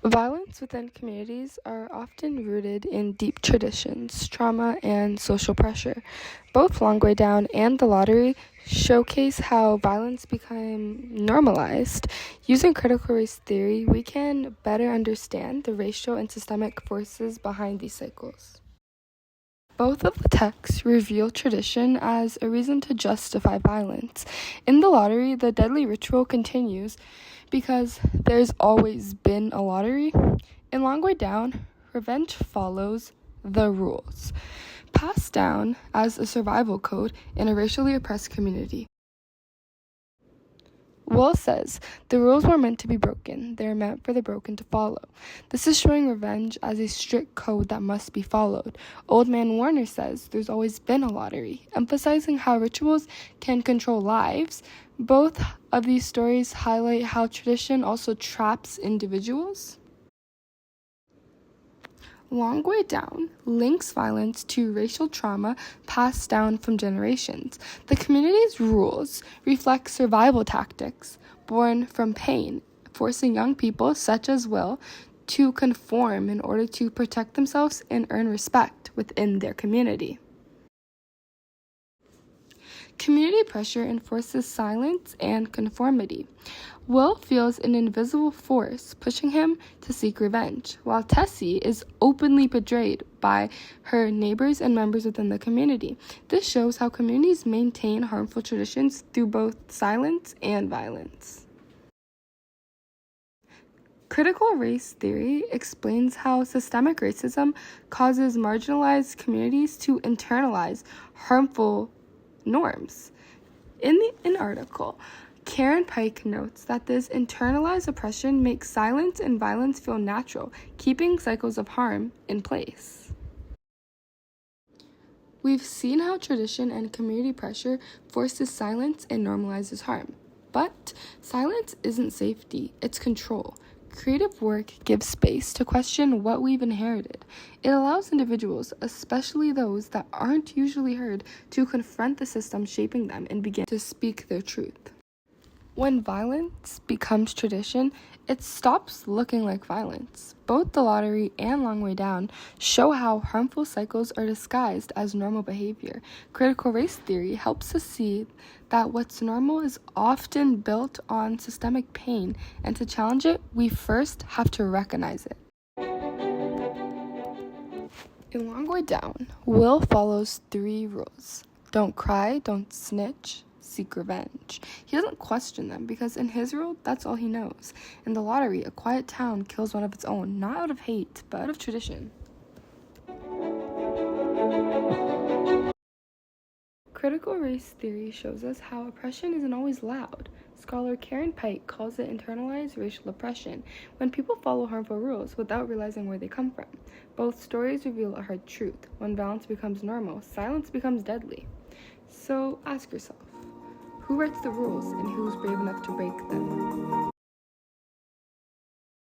Violence within communities are often rooted in deep traditions, trauma, and social pressure. Both Long Way Down and The Lottery showcase how violence became normalized. Using critical race theory, we can better understand the racial and systemic forces behind these cycles. Both of the texts reveal tradition as a reason to justify violence. In The Lottery, the deadly ritual continues because there's always been a lottery. In Long Way Down, revenge follows the rules, passed down as a survival code in a racially oppressed community. Will says, the rules were meant to be broken. They are meant for the broken to follow. This is showing revenge as a strict code that must be followed. Old Man Warner says, there's always been a lottery, emphasizing how rituals can control lives. Both of these stories highlight how tradition also traps individuals. Long Way Down links violence to racial trauma passed down from generations. The community's rules reflect survival tactics born from pain, forcing young people, such as Will, to conform in order to protect themselves and earn respect within their community. Community pressure enforces silence and conformity. Will feels an invisible force pushing him to seek revenge, while Tessie is openly betrayed by her neighbors and members within the community. This shows how communities maintain harmful traditions through both silence and violence. Critical race theory explains how systemic racism causes marginalized communities to internalize harmful norms. In an article, Karen Pike notes that this internalized oppression makes silence and violence feel natural, keeping cycles of harm in place. We've seen how tradition and community pressure forces silence and normalizes harm. But silence isn't safety, it's control. Creative work gives space to question what we've inherited. It allows individuals, especially those that aren't usually heard, to confront the system shaping them and begin to speak their truth. When violence becomes tradition, it stops looking like violence. Both The Lottery and Long Way Down show how harmful cycles are disguised as normal behavior. Critical race theory helps us see that what's normal is often built on systemic pain, and to challenge it, we first have to recognize it. In Long Way Down, Will follows 3 rules. Don't cry, don't snitch, seek revenge. He doesn't question them because in his world, that's all he knows. In The Lottery, a quiet town kills one of its own, not out of hate, but out of tradition. Critical race theory shows us how oppression isn't always loud. Scholar Karen Pike calls it internalized racial oppression, when people follow harmful rules without realizing where they come from. Both stories reveal a hard truth. When violence becomes normal, silence becomes deadly. So ask yourself, who writes the rules and who's brave enough to break them?